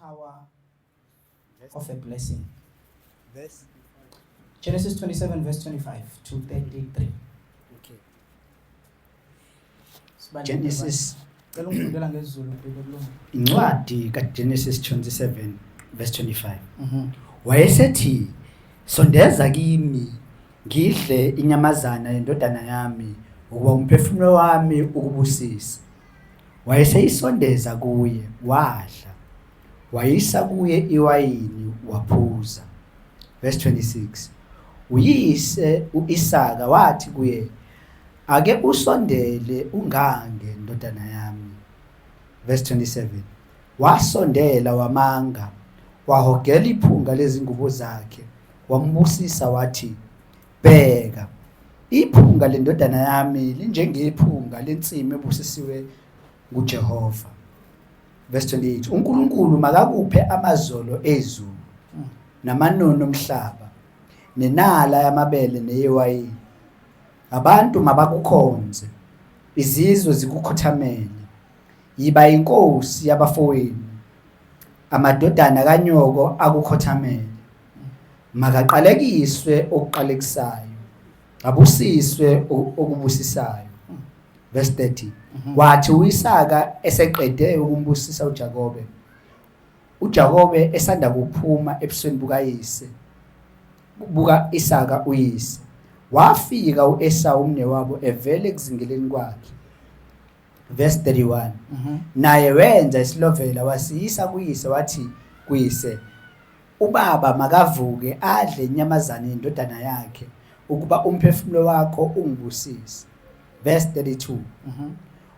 power of a blessing. Verse. Genesis 27 verse 25 to 33. Okay. Genesis Ngicela ungifundela ngesiZulu kulungu. incwadi kaGenesis 27 verse 25. Mhm. Wayesethi sondeza kimi ngidle inyamazana yendodana yami ukuba umphefumulo wami ukubusisa. Wayeseyisondeza kuye wadla. Wayisa kuye iwayini waphuza. Verse 26. Uyise uIsaka wathi kuye ake usondele ungange ndodana yami. Verse 27. Wasondela wamanga wahogela iphunga lezingubo zakhe wambusisa wathi bheka iphunga lendodana yami linjengephunga lentsimi ebusisiwe nguJehova. Verse 28. uNkulunkulu makakuphe amazolo ezulu namanono omhlaba nenala yamabele neyewayini. Abantu mabakukhonze izizwe zikukhothamele. Yiba inkosi yabafowenu amadodana kanyoko akukhothamele. Makaqalekiswe okuqalekisayo abusiswe okubusisayo. Verse 30. Wathi uIsaka eseqede ukumbusisa uJakobe esanda kuphuma ebusweni buka Isaka uyise, wafika uEsau umnewabo evela ekuzingeleni kwakhe. Verse 31. Naye wenza isilovela wasiyisa kuyise wathi kuyise ubaba makavuke adle inyamazana yendodana yakhe ukuba umphefumulo wakho ungibusise. Verse 32.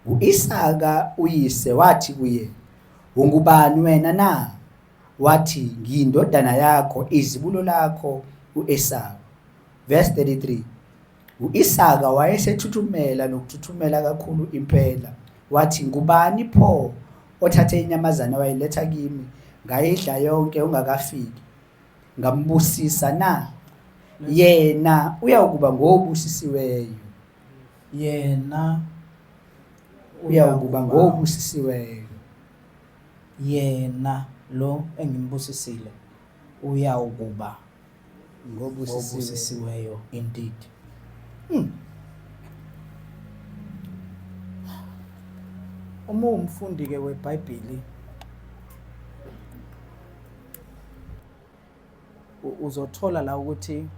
uIsaka uyise wathi kuye ungubani wena na? Wathi ngiyindodana yakho izibulo lakho uEsau. Verse 33. uIsaka wayesethuthumela nokuthuthumela kakhulu impela wathi ngubani pho othathe inyamazana wayiletha kimi ngayidla yonke ungakafiki ngambusisa na? Yena uyakuba ngobusisiweyo. Yena Uyakuba ngobusisiweyo. Yena lo engimbusisile uyawukuba ngobusisiweyo indeed. Uma umfundi ke weBhayibheli uzothola la ukuthi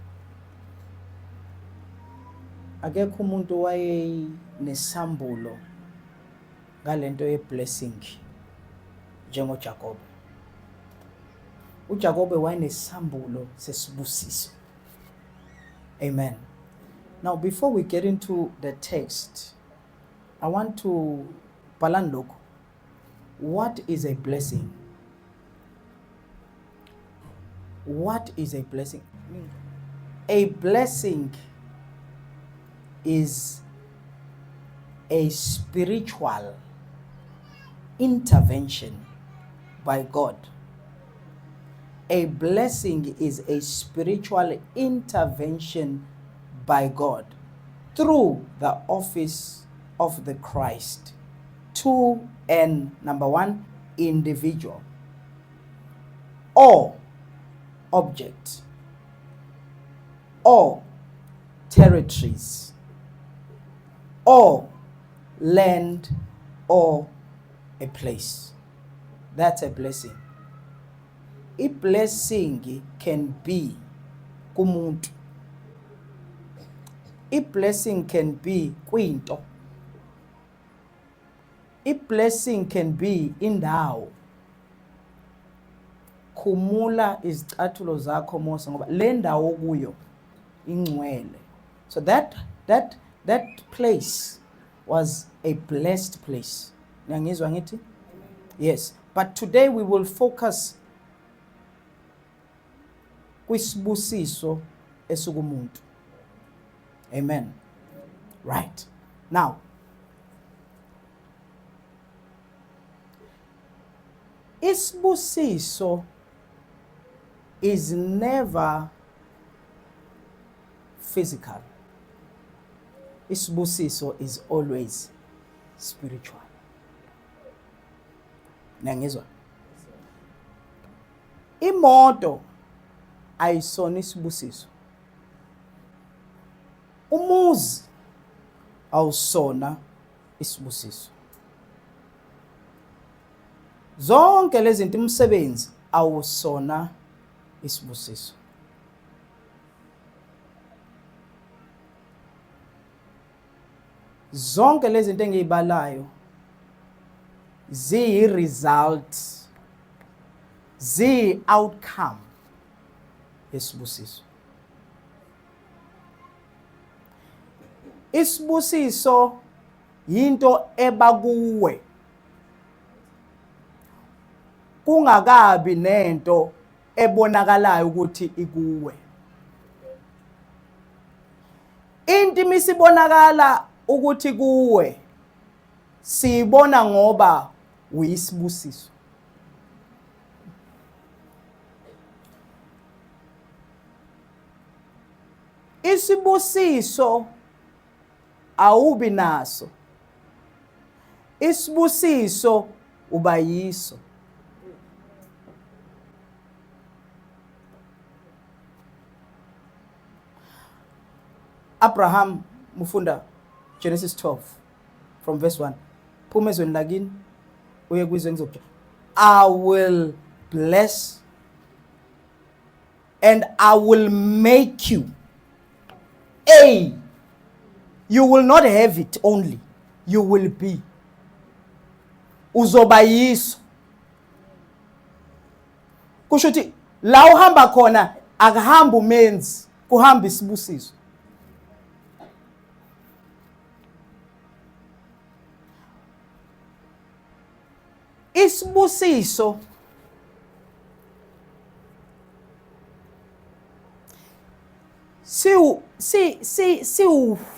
akekho umuntu wayenesambulo ngalento yeblessing njengoJakobe. uJakobe wayenesambulo sesibusiso. Amen. Now before we get into the text, I want to look. What is a blessing? What is a blessing? A blessing is a spiritual intervention by God. A blessing is a spiritual intervention by God through the office of the Christ to an, number one, individual or object or territories or land or a place. That's a blessing. A blessing can be kumuntu. A blessing can be kwinto. A blessing can be indawo. Khumula izicathulo zakho Mose ngoba le ndawo kuyo ingcwele. So that place was a blessed place. Niyangizwa ngithi? Yes, but today we will focus kwisibusiso esukumuntu. Amen. Right. Now, isibusiso is never physical. Isibusiso is always spiritual. Niyangizwa? imoto ayisona isibusiso, umuzi awusona isibusiso, zonke lezi zinto, umsebenzi awusona isibusiso. Zonke lezi zinto engizibalayo ziyi-result, ziyi-outcome yesibusiso. Isibusiso yinto ebakuwe kungakabi nento ebonakalayo ukuthi ikuwe. Into misibonakala ukuthi kuwe siyibona ngoba uyisibusiso. Isibusiso awubi naso, isibusiso uba yiso. Abraham mufunda Genesis 12 from verse 1. Phuma ezweni lakini uye kwizwe ngizokutshela. I will bless and I will make you a. You will not have it only. You will be. Uzoba yiso. Kusho ukuthi la uhamba khona akuhamba umenzi, kuhamba isibusiso. Isibusiso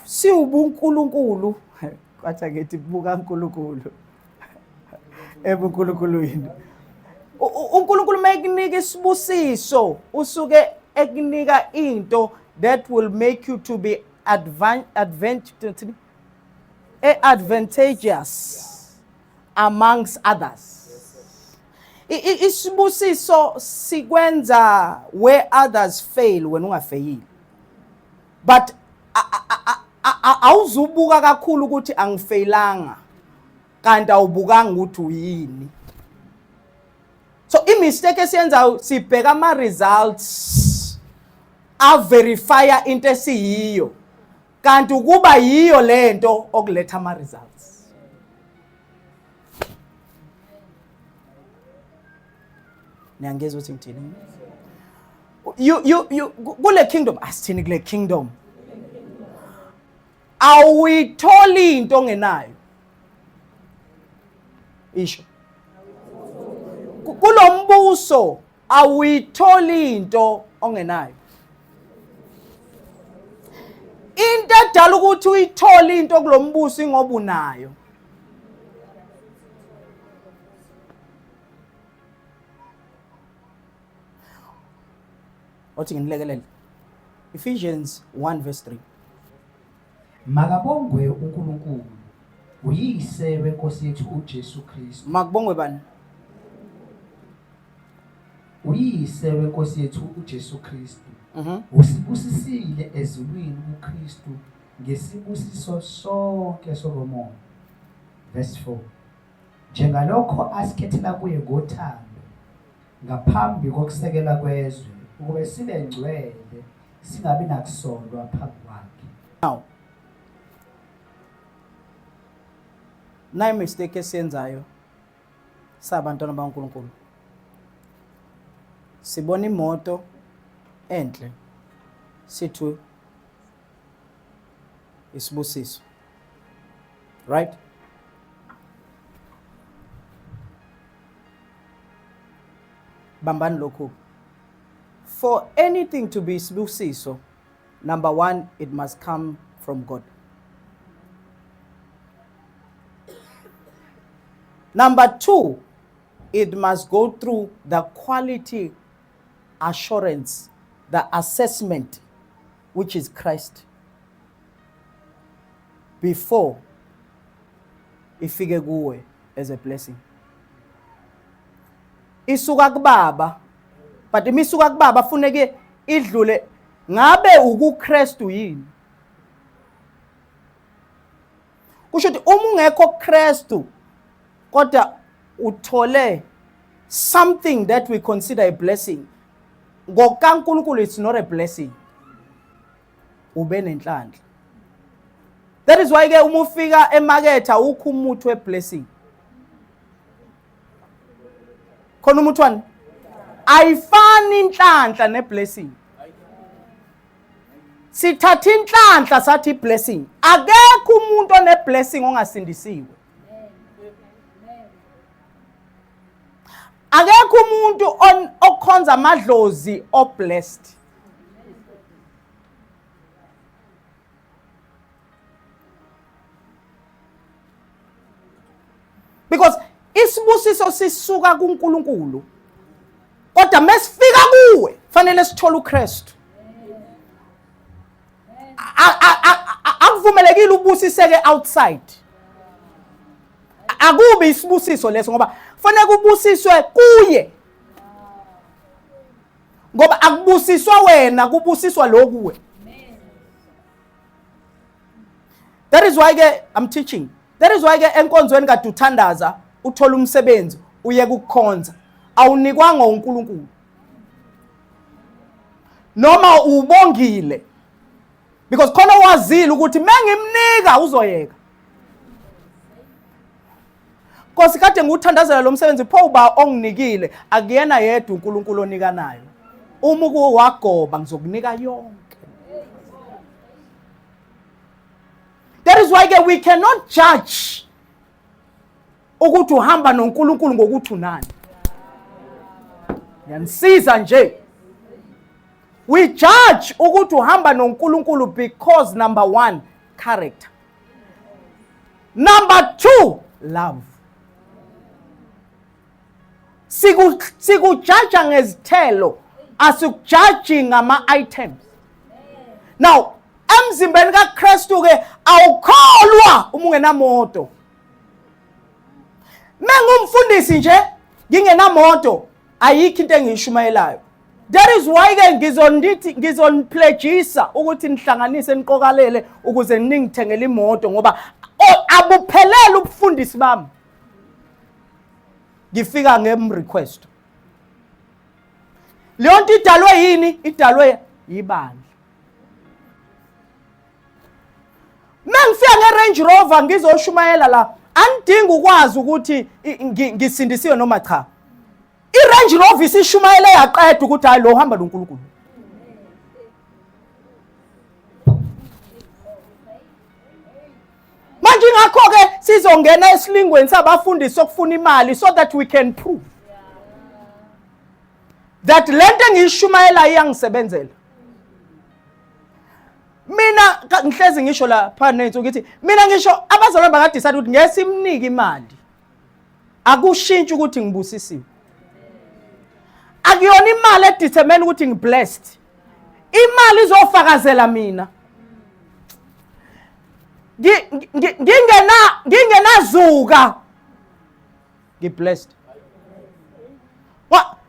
si ubuNkulunkulu, kwathi ngithi buka uNkulunkulu ebuNkulunkulu. uNkulunkulu mayikunika isibusiso usuke ekunika into that will make you to be advantageous amongst others. Isibusiso sikwenza where others fail when ungafeyili. But awuzubuka kakhulu ukuthi angifeyilanga kanti awubukanga ukuthi uyini. So imistake esiyenza sibheka ama results a verify into esiyiyo kanti ukuba yiyo lento okuletha ama results. Niyangezwa ukuthi ngithini? You kule kingdom, asithini kule kingdom. Awuyitholi into ongenayo. Isho. Kulombuso awuyitholi into ongenayo. Into edala ukuthi uyithole into kulombuso ingoba unayo. Othi nginilekelele. Ephesians 1 verse 3. Makabongwe uNkulunkulu uyise wenkosi yethu uJesu Kristu. Makubongwe bani? Uyise wenkosi yethu uJesu Kristu. Usibusisile ezulwini kuKristu ngesibusiso sonke sokumoya. Verse 4. Njengalokho asikhethela kuye ngothando ngaphambi kokusekela kwezwe ukube sibe ngcwele singabi nakusondwa phambi kwakhe. Now, nayi mistake esiyenzayo sabantwana baNkulunkulu. Sibona imoto enhle sithi isibusiso. Right? Bambani lokhu. For anything to be isibusiso, number one, it must come from God. Number two, it must go through the quality assurance, the assessment, which is Christ, before ifike kuwe as a blessing. Isuka kubaba but imisuka kubaba funeke idlule ngabe ukuKristu yini. Kusho ukuthi uma ungekho Kristu kodwa uthole something that we consider a blessing, ngokaNkulunkulu it's not a blessing. Ube nenhlanhla. That is why ke uma ufika emarket awukho umuthi weblessing. Khona umuthi wani? Ayifani inhlanhla neblessing. Sithatha inhlanhla sathi blessing. Akekho umuntu oneblessing ongasindisiwe. Akekho umuntu okhonza amadlozi oblessed. Because isibusiso sisuka kuNkulunkulu. Kodwa mesifika kuwe fanele sithole uKristu. Akuvumelekile ubusiseke outside. Akubi isibusiso leso ngoba fanele kubusiswe kuye. Ngoba akubusiswa wena kubusiswa lo kuwe. That is why I'm teaching. That is why enkonzweni kade uthandaza uthola umsebenzi uye kukhonza awunikwanga uNkulunkulu. Noma ubongile. Because khona wazile ukuthi mengimnika uzoyeka. Nkosi kade nguthandazela lo msebenzi pho uba onginikile akuyena yedwa uNkulunkulu onika nayo. Uma kuwagoba ngizokunika yonke. That is why we cannot judge ukuthi uhamba noNkulunkulu ngokuthi unani. Yanisiza nje. We judge ukuthi uhamba noNkulunkulu because number 1, character. Number 2, love. Sikujudge ngezithelo, asikujaji ngama-items. Now, emzimbeni kaKristu ke awukholwa uma ungenamoto. Mengumfundisi nje ngingenamoto ayikho into engiyishumayelayo. That is why ke ngizonpledgeisa ukuthi nihlanganise niqokalele ukuze ningithengele imoto ngoba abuphelele ubufundisi bami. Ngifika ngemrequest. Leyo nto idalwe yini? Idalwe yibandla. Mengifika ngeRange Rover ngizoshumayela la andingi ukwazi ukuthi ngisindisiwe noma cha. iRange Rover isishumayele yaqeda ukuthi hayi lo uhamba noNkulunkulu. Manje ngakho ke sizongena esilingweni sabafundisi sokufuna imali so that we can prove that lento engiyishumayela iyangisebenzela. Mina ngihlezi ngisho la phansi ukuthi mina ngisho abazalwane bakadecide ukuthi ngesimnike imali. Akushintshi ukuthi ngibusisiwe. Akuyona imali edetermine ukuthi ngiblessed. Imali izofakazela mina. Ngingenazuka ngiblessed.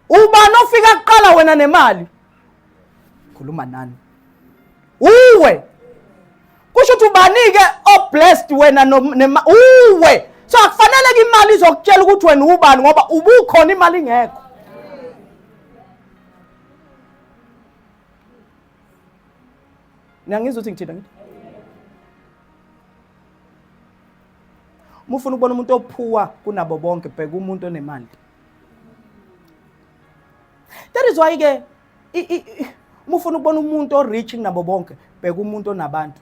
Ubani ofika kuqala wena nemali? Khuluma nani? Uwe. Kusho ukuthi ubanike oblessed wena uwe. So akufanele ke imali izokutshela ukuthi wena ubani ngoba ubukhona imali ngekho. Niyangizwa ukuthi ngithini ngithi? Mufuna ukubona umuntu ophuwa kunabo bonke bheka umuntu onemali. That is why ke mufuna ukubona umuntu orich kunabo bonke bheka umuntu onabantu.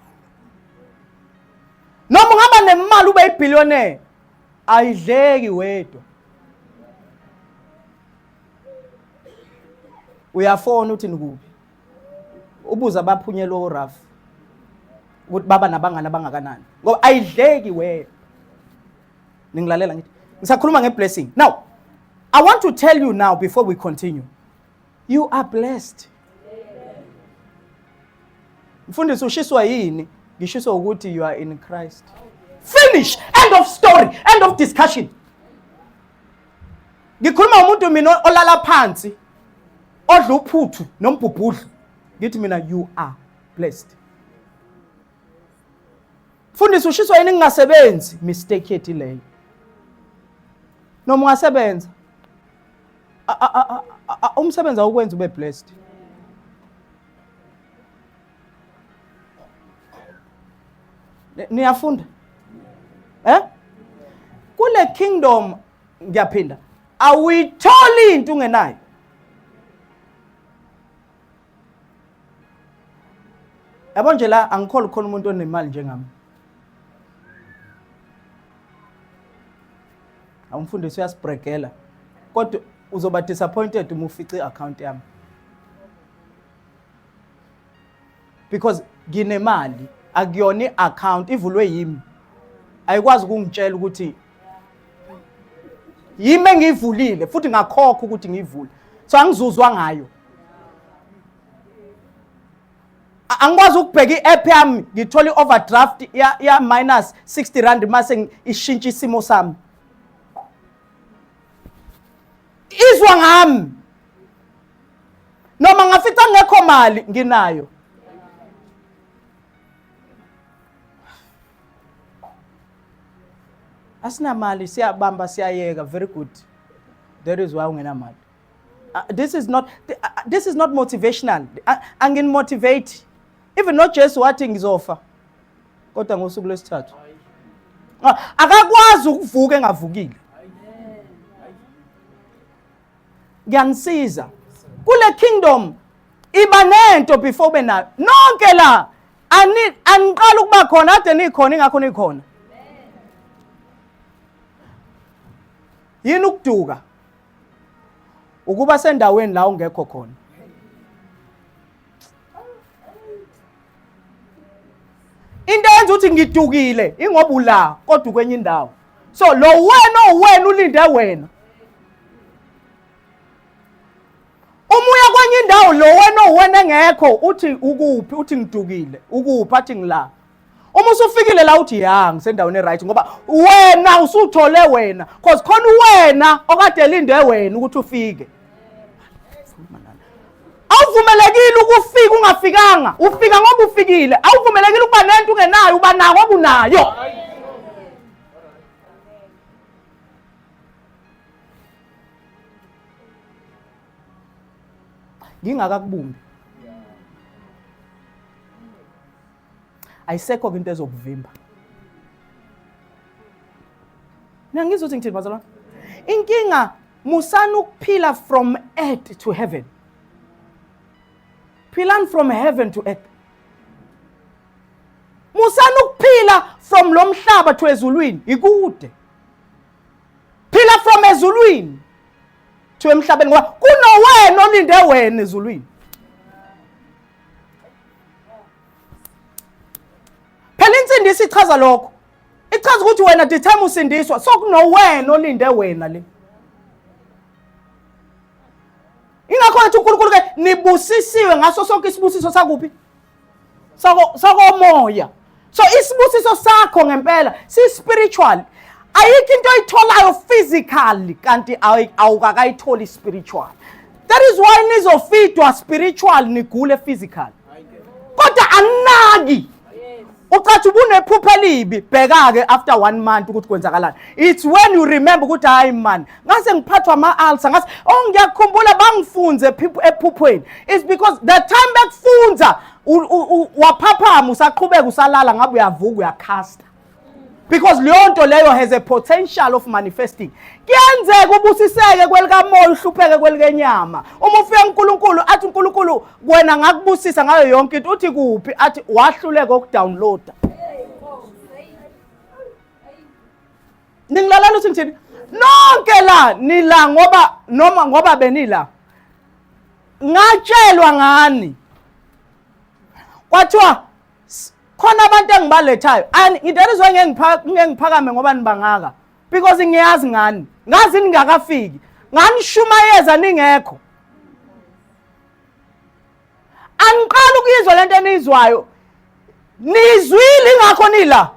Noma ungaba nemali ube ibillionaire ayidleki wedwa. Uyafona uthi nikuphi? Ubuza abaphunyela oRaf ukuthi baba nabangana abangakanani ngoba ayidleki wedwa. Ningilalela ngithi ngisakhuluma ngeblessing. Now, I want to tell you now before we continue. You are blessed. Mfundisi ushiswa yini? Ngishiswa ukuthi you are in Christ. Finish. End of story. End of discussion. Ngikhuluma umuntu mina olala phansi. odla uphuthu nombhubhudlu ngithi mina you are blessed. Mfundisi ushiswa yini ngingasebenzi? Mistake yethi leyo. Noma ungasebenza umsebenzi awukwenza ube blessed. Niyafunda? Kule kingdom ngiyaphinda awuyitholi into ungenayo. Yabo nje la angikholi khona umuntu onemali njengami. Awumfundisi uyasibrekela. Kodwa uzoba disappointed uma ufice i-account yami. Because nginemali, akuyona i-account ivulwe yimi. Ayikwazi ukungitshela ukuthi yimi engivulile futhi ngakhokha ukuthi ngivule. So angizuzwa ngayo. Angikwazi ukubheka i-app yami ngithola i-overdraft ya minus 60 rand mase ishintsha isimo sami. Izwa ngami. Noma ngafica ngekho mali nginayo. Asina mali siyabamba siyayeka, very good. That is why ungena mali. This is not motivational. Angin motivate. Even not just wathi ngizofa. Kodwa ngosuku lesithathu. Akakwazi ukuvuka engavukile. Ngiyanisiza. Kule kingdom iba nento before ube nayo. Nonke la aniqala ukuba khona ade nikhona ingakho nikhona. Yini ukuduka? Ukuba sendaweni la ungekho khona. Into yenza ukuthi ngidukile ingoba ula kodwa kwenye indawo. So lo wena ulinde wena. Umuya kwenye indawo lo wena engekho uthi ukuphi uthi ngidukile ukuphi athi ngila. Uma usufikile la uthi ya ngisendaweni right ngoba wena usuthole wena because khona wena okade elinde wena ukuthi ufike. Awuvumelekile ukufika ungafikanga, ufika ngoba ufikile. Awuvumelekile ukuba nento ungenayo uba nayo ngoba unayo. Ngingakakubumbi. Ayisekho into ezokuvimba. Ngiyangizwa ukuthi ngithini bazalwane? Inkinga musana ukuphila from earth to heaven. Philani from heaven to earth. Musana ukuphila from lo mhlaba to ezulwini ikude. Phila from ezulwini to emhlabeni ngoba kuno wena olinde wena ezulwini. Phela insindisi ichaza lokho. Ichaza ukuthi wena the time usindiswa so kuno wena olinde wena le. Ingakho ethi uNkulunkulu ke nibusisiwe ngaso sonke isibusiso sakuphi? Sako moya. So isibusiso sakho ngempela si spiritual. Ayikho into oyitholayo physically kanti awukakayitholi spiritual. That is why nizofidwa spiritual nigule physical. Kodwa anaki. Ucathi ubunephupha libi bheka ke after 1 month ukuthi kwenzakalani. It's when you remember ukuthi hayi man ngase ngiphathwa ama-ulcer ngase ngiyakhumbula bangifunze ephuphweni. It's because the time bekufunza waphaphama usaqhubeka usalala ngabe uyavuka uyakhasta. Because leyo nto leyo has a potential of manifesting. Kuyenzeka ubusiseke kwelikamoya uhlupheke kwelikenyama. Uma ufika uNkulunkulu athi uNkulunkulu wena ngakubusisa ngayo yonke into uthi kuphi athi wahluleka ukudownloada. Ningilala luthi ngithini? Nonke la nila ngoba benila. Ngatshelwa ngani. Kwathiwa khona abantu engibalethayo ngidalizwe ngiphakame ngoba nibangaka because ngiyazi ngani ngazi ningakafiki ngani shumayeza ningekho angiqala ukuyizwa lento enizwayo nizwile ingakho nila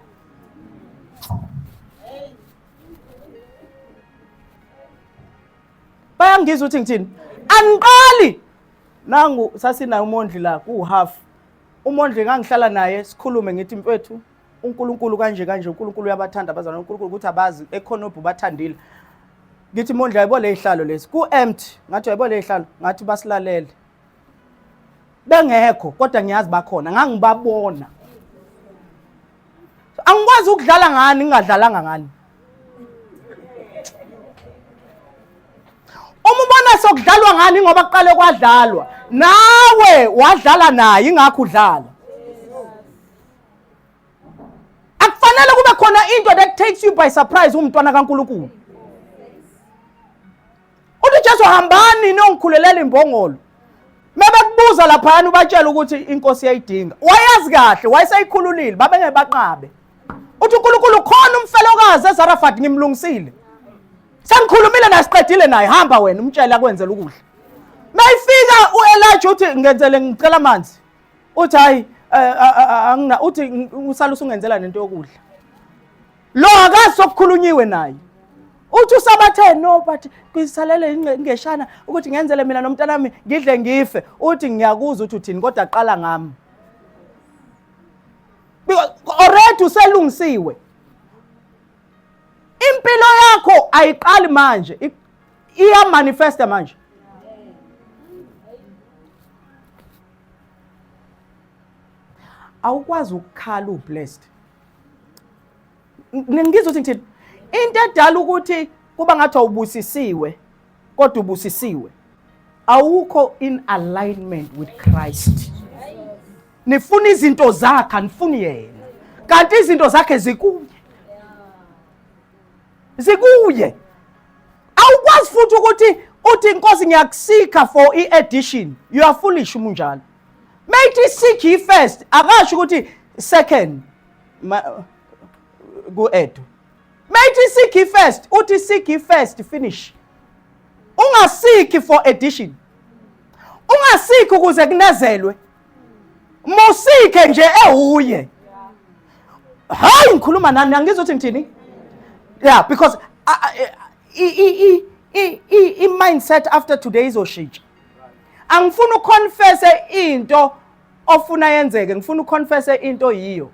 bayangizwa ukuthi ngithini angiqali nangu sasinayo umondli la ku-half umondli ngangihlala naye sikhulume ngithi mfethu uNkulunkulu kanje kanje uNkulunkulu uyabathanda abazalwane uNkulunkulu ukuthi abazi ekhonophu bathandile ngithi mondli ayibo le ihlalo lesi ku-empty ngathi ayibo le ihlalo ngathi basilalele bengekho kodwa ngiyazi bakhona ngangibabona angikwazi ukudlala ngani ngingadlalanga ngani uma ubona sokudlalwa ngani ngoba kuqale kwadlalwa nawe wadlala naye ingakho udlala akufanele kube khona into that takes you by surprise umntwana kaNkulunkulu uthi Jesu hambani nongikhululela imbongolo mebekubuza laphana ubatshela ukuthi inkosi yayidinga wayazi kahle wayeseyikhululile babenge baqabe uthi uNkulunkulu khona umfelokazi eZarafat ngimlungisile sengikhulumile nasiqedile naye hamba wena umtshele akwenzela ukudla mayifika uElijah uthi ngenzele ngicela amanzi uthi hayi angina uthi usalusa ungenzela nento yokudla lo akazi sokukhulunyiwe naye uthi usabathe no but kuyisalele ngeshana ukuthi ngenzele mina nomntanami ngidle ngife uthi ngiyakuza uthi uthini kodwa aqala ngami because already uselungisiwe impilo yakho ayiqali manje iya manifesta manje awukwazi ukukhala ublessed ngizwe ukuthi ngithini into edala ukuthi kuba ngathi awubusisiwe kodwa ubusisiwe awukho in alignment with Christ nifuna izinto zakhe anifuni yena kanti izinto zakhe zikuye awukwazi futhi ukuthi uthi inkosi ngiyakusika for i-edition you are foolish umunjalo mayithi seek ye first akasho ukuthi second ku-edo mayithi seek ye first uthi seek ye first finish ungasiki for edition ungasiki ukuze kunezelwe musike nje ewuye hayi ngikhuluma nani angizothi ngithini yeah because i-mindset after today izoshintsha angifuni uconfesse into ofuna yenzeke ngifuna uconfesse into yiyo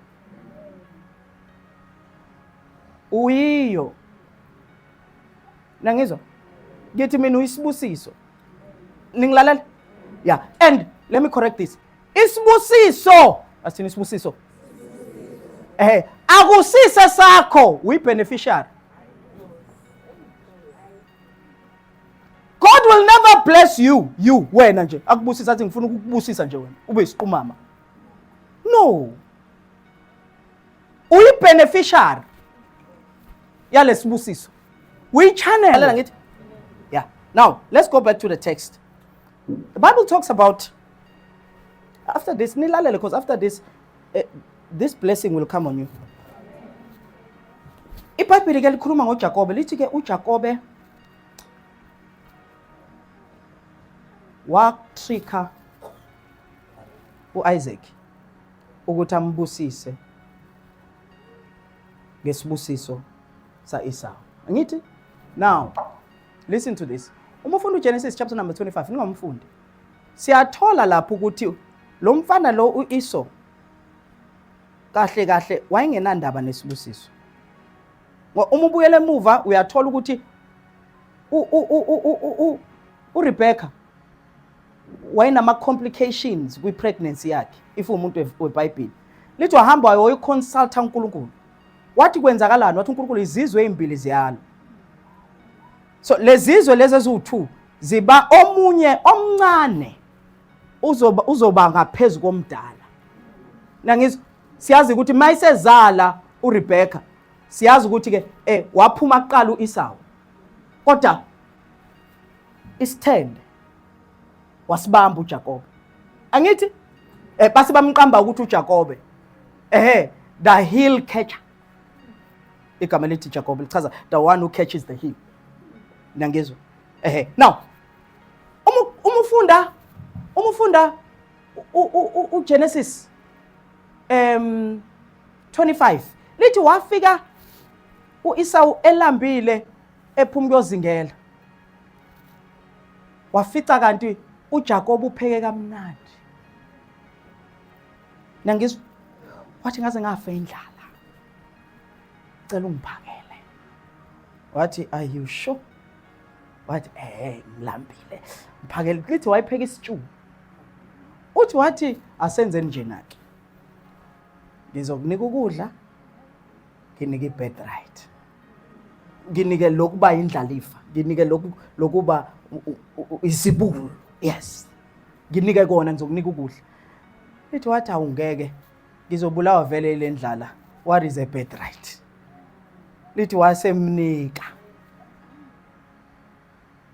uyiyo nangizwa ngithi mina uyisibusiso ningilalela yeah and let me correct this isibusiso asini isibusiso akusise sakho uyi-beneficiary God will never bless you wena nje akubusisa athi ngifuna ukukubusisa nje wena ube isiqumama no uyi-beneficiary yalesibusiso uyi-channel ngithi yeah now let's go back to the text the Bible talks about after this nilalele because after this this blessing will come on you iBhayibheli ke likhuluma ngoJakobe lithi ke uJakobe watrika uIsaac ukuthi ambusise ngesibusiso saEsau ngithi now listen to this uma ufunda uGenesis chapter number 25 ningamfundi siyathola lapho ukuthi lo mfana lo uEsau kahle kahle wayengenandaba nesibusiso uma ubuyele emuva uyathola ukuthi uRebecca wayinama complications kwi pregnancy yakhe if umuntu weBhayibheli lithi wahamba wayoyiconsulta uNkulunkulu wathi kwenzakalani wathi uNkulunkulu izizwe ezimbili ziyalo so lezizwe lezi eziwu2 ziba omunye omncane uzoba ngaphezulu komdala nangizwe siyazi ukuthi mayisezala uRebecca siyazi ukuthi ke waphuma kuqala uEsau kodwa isithende wasibamba uJakobe angithi base bamqamba ukuthi uJakobe the heel catcher igama lithi Jacob lichaza the one who catches the heel nangizwe now umufunda uGenesis 25 lithi wafika uEsau elambile ephuma kuyozingela wafica kanti uJakob upheke kamnandi. Nangizwa wathi ngaze ngafa indlala. Cela ungiphakele. Wathi are you sure? Wathi ngilambile. Mphakele lithi wayipheka isitshu. Uthi wathi asenzeni nje nake. Ngizokunika ukudla. Nginike ibirthright. Nginike lokuba indlalifa. Nginike lokuba isibulo. Yes. Nginike kona ngizokunika ukudla. Lithi wathi awungeke. Ngizobulawa vele ile ndlala. What is a birthright? Lithi wasemnika.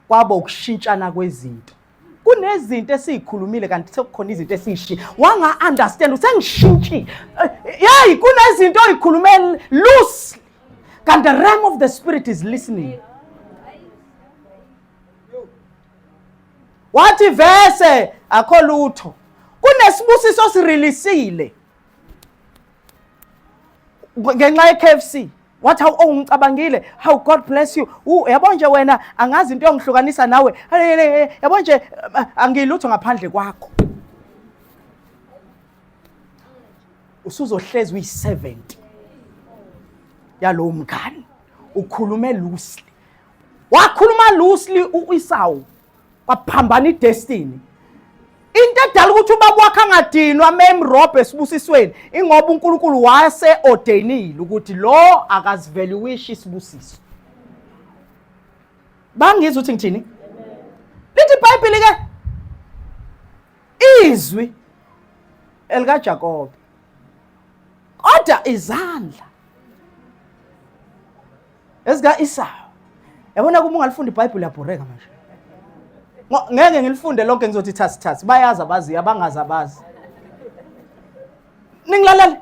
Kwaba ukushintshana kwezinto. Kunezinto esikhulumile kanti sekukhona izinto esishi. Wanga understand usengishintshi. Yayi kunezinto oyikhulumela loosely. Kanti the realm of the spirit is listening. Wathi vese akho lutho. Kunesibusiso sirilisile. Ngenxa yeKFC. What how ungicabangile? How God bless you. Yabo nje wena angazi into yongihlukanisa nawe. Yabo nje angilutho ngaphandle kwakho. Usuzohlezi uyi70. Yalo mngani. Ukhulume loosely. Wakhuluma loosely uIsawu. Waphambana iDestiny. Into edala ukuthi ubaba wakhe angadinwa memrobhe esibusisweni ingoba uNkulunkulu wase ordainile ukuthi lo akazivaluishi isibusiso. Bangizwa uthi ngithini? Lithi iBhayibheli ke izwi elika Jacob kodwa izandla ezika Esau. Yabona kuma ungalifunda iBhayibheli yabhoreka manje. Ngeke ngilifunde lonke ngizothi thasi bayazi abazi abangazi abazi. Ningilalela?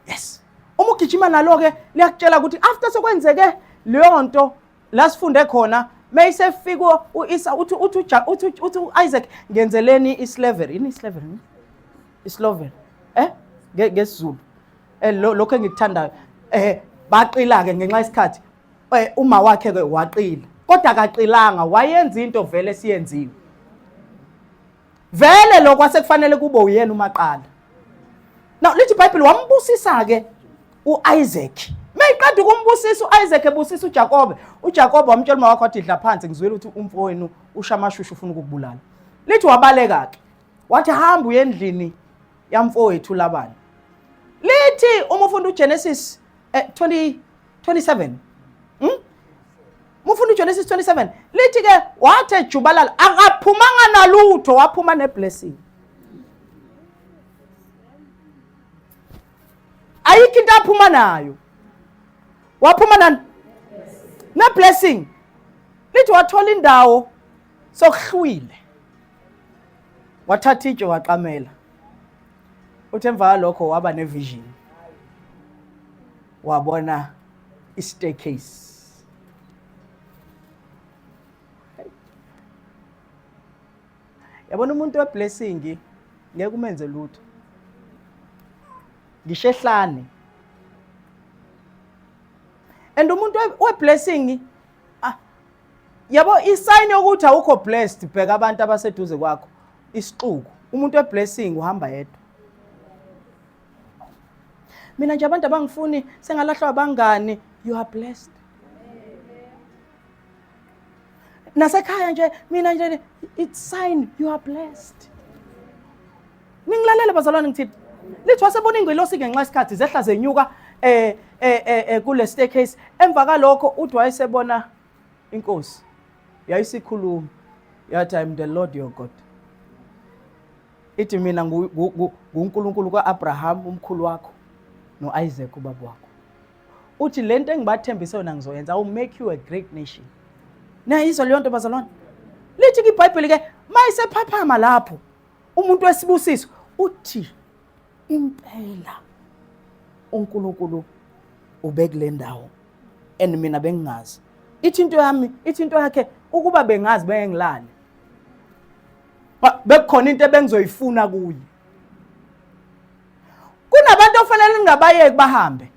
Yes. Uma ugijima nalo ke liyakutshela ukuthi after sokwenzeke leyo nto la sifunde khona mayisefika uIsaac uthi Isaac ngenzeleni islavery ini slavery isloven ngesizulu lokho engikuthandayo baqila ke ngenxa isikhathi uma wakhe ke waqila kodwa akaqilanga wayenza into vele siyenziwe vele lokwase kufanele kube uyena umaqala. Now lithi iBhayibheli wambusisa ke uIsaac mayiqeda ukumbusisa uIsaac ebusisa uJacob wamtshela uma wakho wathi idla phansi ngizwela ukuthi umfowenu ushamashushu ufuna ukubulala. Lithi wabaleka ke wathi hamba uye endlini yamfowethu Labani. Lithi uma ufunda uGenesis 27 Mufunda uGenesis 27 lithi ke wathi ejubalala akaphumanga nalutho waphuma neblessing. Ayikho into aphuma nayo. Waphuma na blessing. Lithi wathola indawo sokuhlwile. Wathatha itshe waqamela. Uthemva lokho waba nevision. Wabona istaircase. Yabona umuntu weblessing ngeke umenze lutho. Ngishehlane. And umuntu weblessing yabo isign yokuthi awukho blessed bheka abantu abaseduze kwakho isixuku. Umuntu weblessing uhamba yedwa. Mina nje abantu abangifuni sengalahlwa abangani you are blessed. Nasekhaya nje mina nje it's sign you are blessed. Ningilalela bazalwane ngithi lithi wasebona ingelosi ngenxa isikhathi zehla zenyuka kule staircase emva kalokho uthi wayesebona inkosi yayisikhuluma yathi I'm the Lord your God. Ithi mina nguNkulunkulu kaAbraham umkhulu wakho noIsaac ubaba wakho. Uthi lento engibathembise yona ngizoyenza I will make you a great nation. Na izwa leyo nto bazalwane. Lithi ke iBhayibheli ke mayisephaphama lapho umuntu wesibusiso uthi impela uNkulunkulu ubekule ndawo and mina bengingazi. Ithi into yami ithi into yakhe ukuba bengazi bengilale. Bekukhona into ebengizoyifuna kuye. Kunabantu ofanele ningabayeki bahambe.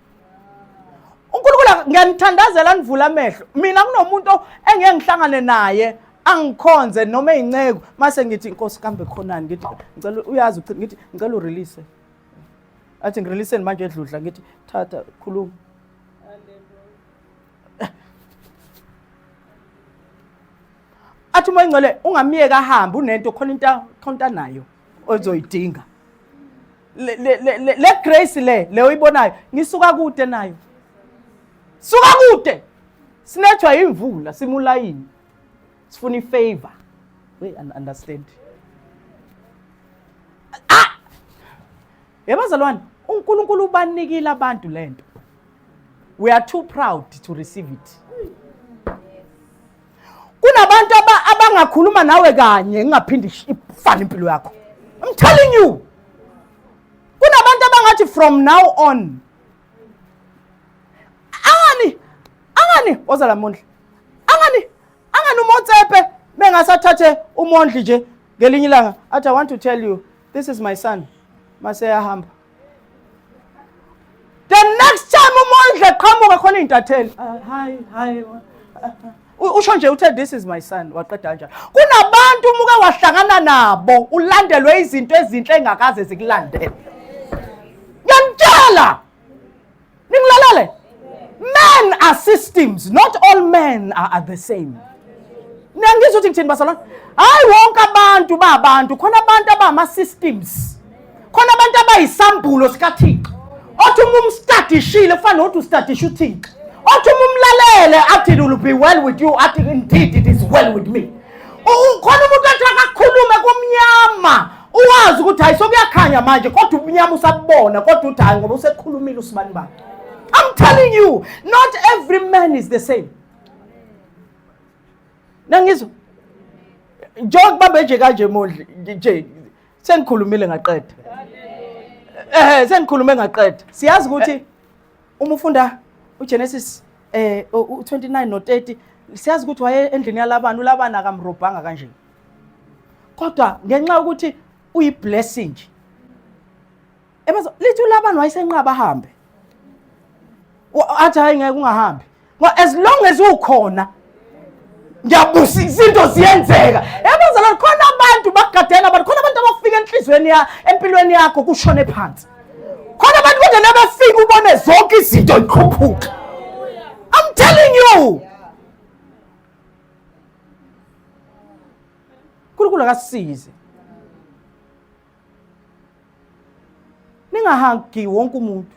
uNkulunkulu ngiyanithandazela nivula amehlo. Mina kunomuntu engeke ngihlangane naye angikhonze noma einceke mase ngithi inkosi kambe khonani ngithi ngicela uyazi uthi ngithi ngicela urelease athi ngireleaseni manje edludla ngithi thatha khuluma athi uma ingcele ungamiyeka ahambe unento khona into khonta nayo ozoyidinga le grace le uyibonayo ngisuka kude nayo suka kude sinethwa imvula simulayini sifuna ifavor we understand yabazalwane uNkulunkulu ubanikile abantu lento we are too proud to receive it kunabantu abangakhuluma nawe kanye ngingaphindi ifane impilo yakho I'm telling you kunabantu abangathi from now on angani ozala mondli angani umotsepe bengasathathe umondli nje ngelinye ilanga athi I want to tell you this is my son mase yahamba the next time umondli qhamuka khona intatheli hi usho nje uthe this is my son waqeda kanjani kunabantu umuke wahlangana nabo ulandelwe izinto ezinhle engakaze zikulandele ngiyantshela ningilalele men are systems not all men are the same nangizwe ukuthi ngithini basalona hayi wonke abantu babantu khona abantu abama systems khona abantu abayisambulo sikaThixo othi umstadishile kufanele ukuthi ustadishe uThixo othi umlalele athi it will be well with you athi indeed it is well with me khona umuntu athi akakhulume kumnyama uwazi ukuthi hayi sokuyakhanya manje kodwa umnyama usabona kodwa uthi hayi ngoba usekhulumile usibani bani I'm telling you not every man is the same nangizwa joke bambe nje kanje mondli nje sengikhulumile ngaqeda sengikhulume ngaqeda siyazi ukuthi uma ufunda uGenesis 29 no 30 siyazi ukuthi waye endlini yalabana ulabana akamrobhanga kanje kodwa ngenxa ukuthi uyiblessing ebazo lithi ulabana wayesenqaba ahambe athi hayi ngeke ungahambi as long as ukhona ngiyabusa izinto ziyenzeka yabazalwane khona abantu bagadena abantu khona abantu abafika enhlizweni empilweni yakho kushone phansi khona abantu kodwa nabafika ubone zonke izinto iqhuphuka I'm telling you uNkulunkulu akasize ningahangi wonke umuntu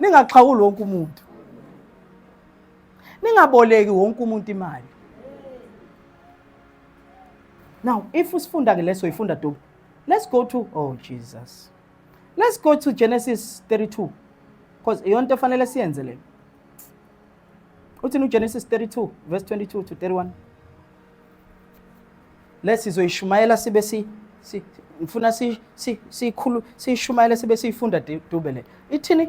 ningaxhawuli wonke umuntu ningaboleki wonke umuntu imali now if usifunda ke leso ifunda do let's go to let's go to Genesis 32 because iyonto efanele siyenze le uthi no Genesis 32 verse 22 to 31 let's sizoyishumayela sibe ngifuna sikhulu sishumayela sibe sifunda dubele ithini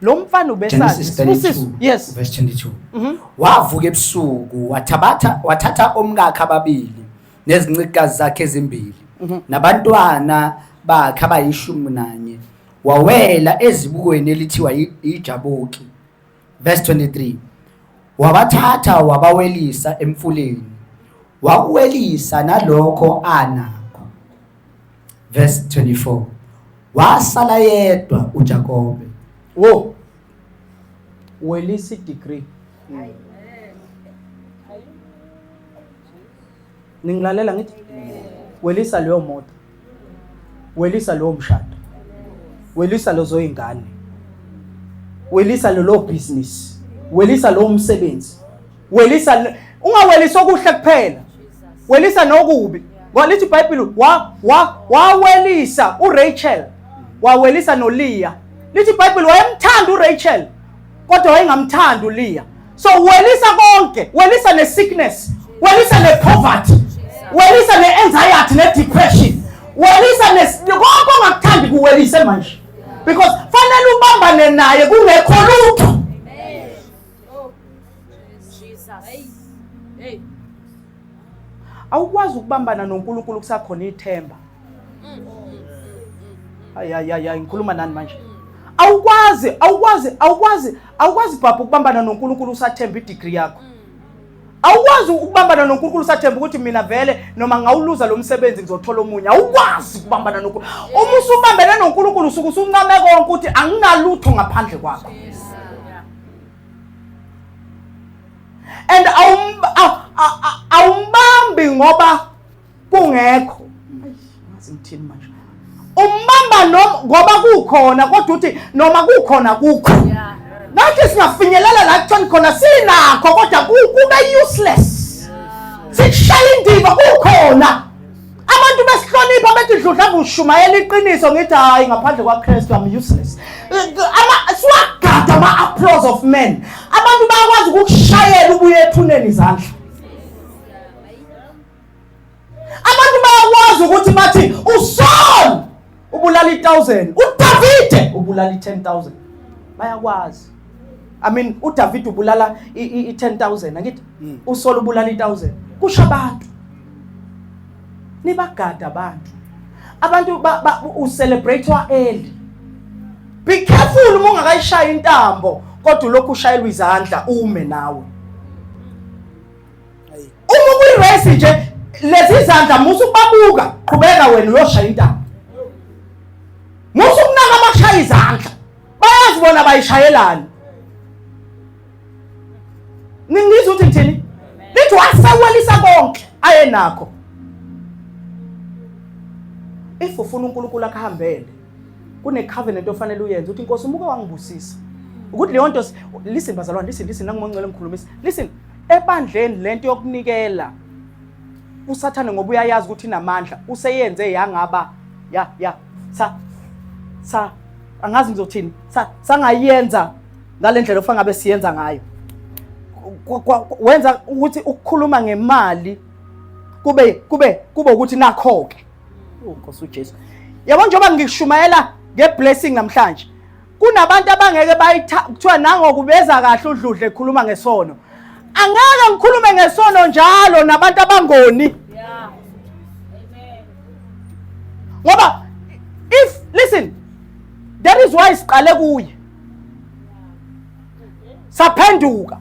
lo mfana ubesazi yes verse 22 wavuka ebusuku wathatha omkakhe ababili nezincikazi zakhe ezimbili nabantwana bakhe abayishumi wawela ezibukweni elithiwa iJaboki verse 23 wabathatha wabawelisa emfuleni wakuwelisa nalokho anakho verse 24 wasala yedwa uJakobe welisa degree ningilalela ngithi welisa leyo moto welisa leyo mshado welisa lozo ingane welisa lo business welisa lo umsebenzi welisa ungawelisa okuhle kuphela welisa nokubi ngalithi iBhayibheli wawelisa uRachel wawelisa noLeah lithi iBhayibheli wayemthanda uRachel kodwa wayengamthanda uLeah so welisa konke welisa ne-sickness welisa ne-poverty welisa ne-anxiety ne-depression welisa konke ongakuthandi kuwelise manje because fanele ubambane naye kungekho lutho awukwazi ukubambana noNkulunkulu kusakhona ithemba hayi ngikhuluma nani manje awukwazi baba ukubambana noNkulunkulu usathemba idegree yakho awukwazi ukubambana noNkulunkulu sathemba ukuthi mina vele noma ngawuluza lo msebenzi ngizothola omunye. Awukwazi ukubambana noNkulunkulu. Uma usubambene noNkulunkulu usuke usuncame konke ukuthi anginalutho ngaphandle kwakho. And awumbambi ngoba kungekho. Ngazi ngithini manje. Umbamba ngoba kukhona kodwa uthi noma kukhona kukho. Nathi singafinyelela la kuthoni khona sinakho kodwa kube useless. Sishaya indiva kukhona. Abantu besihlonipha bethi dludla ngushumayela iqiniso ngithi hayi ngaphandle kwaKristu I'm useless. Siwagada ama-applause of men. Abantu bayakwazi ukukushayela ubuye ethuneni izandla. Abantu bayakwazi ukuthi bathi uSaul ubulala 1000, uDavide ubulala 10000. Bayakwazi. I mean uDavide ubulala 10000 angithi uSaul ubulala 1000. Kusho abantu. Nibagada abantu. Abantu ucelebratewa early. Be careful uma ungakayishaya intambo kodwa lokhu ushayelwa izandla ume nawe. Uma kuyirace nje lezi izandla musu babuka qhubeka wena uyoshaya intambo. Musu kunaka abashaya izandla. Bayazi bona bayishayelana. Ningizwa ukuthi ngithini? Lithi wasewelisa konke ayenakho. If ufuna uNkulunkulu akuhambele kune covenant ofanele uyenze uthi Nkosi umuke wangibusisa ukuthi leyo nto listen bazalwane listen nangimongcele ngikhulumisa listen ebandleni lento yokunikela usathane ngoba uyayazi ukuthi inamandla useyenze yangaba sa angazi ngizothini sangayenza ngalendlela ofanele ngabe siyenza ngayo wenza ukuthi ukukhuluma ngemali kube ukuthi nakho-ke Nkosi uJesu yabona njengoba ngikushumayela ngeblessing namhlanje kunabantu abangeke kuthiwa nangokubeza kahle udludle ekhuluma ngesono angeke ngikhulume ngesono njalo nabantu abangoni amen ngoba listen that is why siqale kuye saphenduka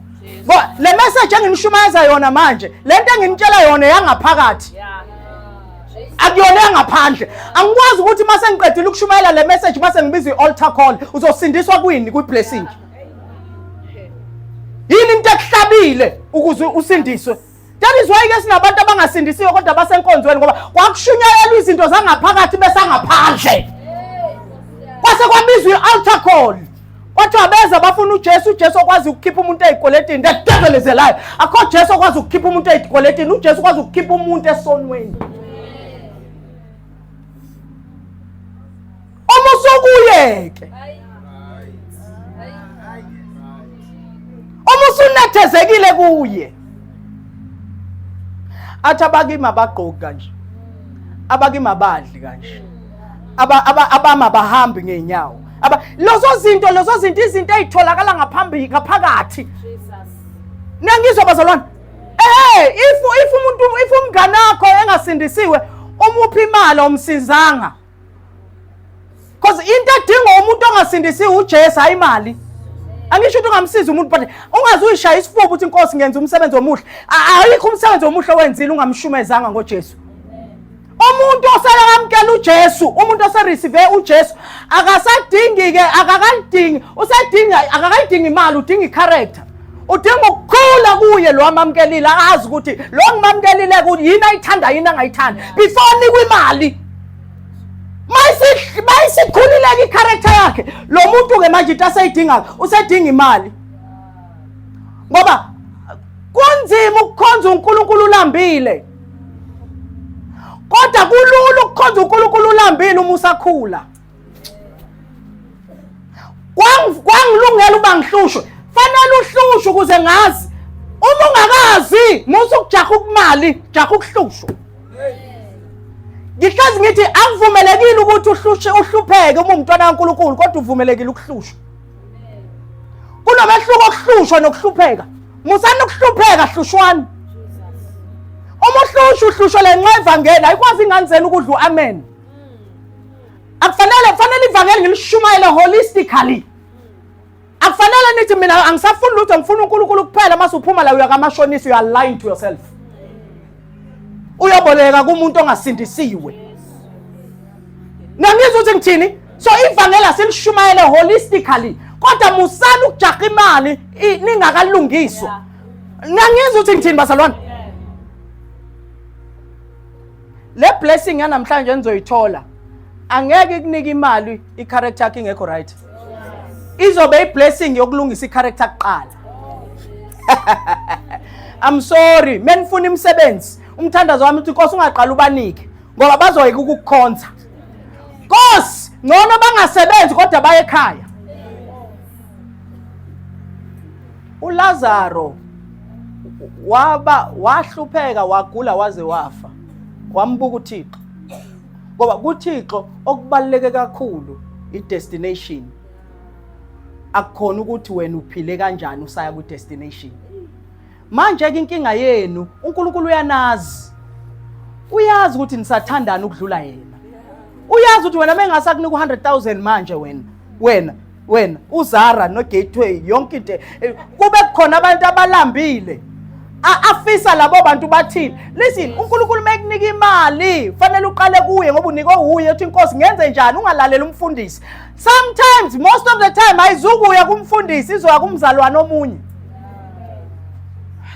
le message enginishumayeza yona manje lento enginitshela yona yangaphakathi akuyona ngaphandle angikwazi ukuthi mase ngiqedile ukushumayela le message mase ngibiza i-altar call uzosindiswa kwini kwi-blessing yini into ekuhlabile ukuze usindiswe that is why ke sinabantu abangasindisiwe kodwa basenkonzweni ngoba kwakushunyayelwa izinto zangaphakathi besangaphandle kwase kwabizwa i-altar call wathi abeza bafuna uJesu okwazi ukukhipha umuntu ezikoletini the devil is a liar akho Jesu okwazi ukukhipha umuntu ezikoletini uJesu okwazi ukukhipha umuntu esonweni Omusokuyeke. Omusunethezekile kuye. Athi abakima bagqoki kanje. Abakima badli kanje. Abama bahambi ngeenyawo. Lozo zinto izinto ezitholakala ngaphakathi. Jesus. Nangizwa bazalwane. If umngane wakho engasindisiwe umuphi imali omsizanga. Because into edinga umuntu ongasindisiwe uJesu hayi imali. Angisho ukuthi ungamsiza umuntu but ungaze uyishaya isifuba ukuthi Nkosi ngenza umsebenzi omuhle. Ayikho umsebenzi omuhle owenzile ungamshumezanga ngoJesu. Umuntu oselamkela uJesu, umuntu osereceive uJesu akasadingi akakadingi imali, udinga i-character. Udinga ukukhula kuye lo amamkelile azi ukuthi lo ngimamkelile ukuthi yini ayithanda yini angayithandi before nikwe imali. Mayisikhulileke i-character yakhe lo muntu ke manje into asayidinga usedinga imali ngoba kunzima ukukhonza uNkulunkulu ulambile kodwa kulula ukukhonza uNkulunkulu ulambile uma usakhula kwangilungela uba ngihlushwe fanele uhlushwe ukuze ngazi uma ungakazi musukujaha ukumali jaha ukuhlushwa Ngihlazi ngithi akuvumelekile ukuthi uhlupheke uma umntwana kaNkulunkulu kodwa uvumelekile ukuhlushwa. Kunomehluko okuhlushwa nokuhlupheka. Musana ukuhlupheka hlushwana. Uma uhlushwa le nxa ivangeli ayikwazi inganzela ukudla amen. Akufanele ivangeli ngilishumayele holistically. akufanele nithi mina angisafuni lutho ngifuna uNkulunkulu kuphela mase uphuma la uyakamashonisi you are lying to yourself. Uyoboleka kumuntu ongasindisiwe. Ngiyizwa ukuthi ngithini? So ivangeli silishumayele holistically kodwa musana ukujaqa imali ningakalungiswa. Ngiyizwa ukuthi ngithini bazalwane? Le blessing yanamhlanje enizoyithola angeke ikunika imali i-character yakhe ingekho right. Izobe i-blessing yokulungisa i-character kuqala. I'm sorry, menifuna imisebenzi. Umthandazo wami uthi Nkosi ungaqala ubanike ngoba bazoyika ukukukhonza. Nkosi, ngcono bangasebenzi kodwa baye ekhaya. uLazaro wahlupheka wagula waze wafa. Wambuka uThixo. Ngoba kuThixo okubaluleke kakhulu i-destination. Akukhona ukuthi wena uphile kanjani usaya ku-destination. Manje ke inkinga yenu uNkulunkulu uyanazi. Uyazi ukuthi nisathandana ukudlula yena. Uyazi ukuthi wena mengasakunika 100,000 manje wena uZara no Gateway yonke into kube khona abantu abalambile afisa labo bantu bathini. Listen, uNkulunkulu mekunika imali fanele uqale kuye ngoba unika uye uthi Nkosi ngenze njani ungalalela umfundisi. Sometimes most of the time ayizukuya kumfundisi izoya kumzalwane omunye.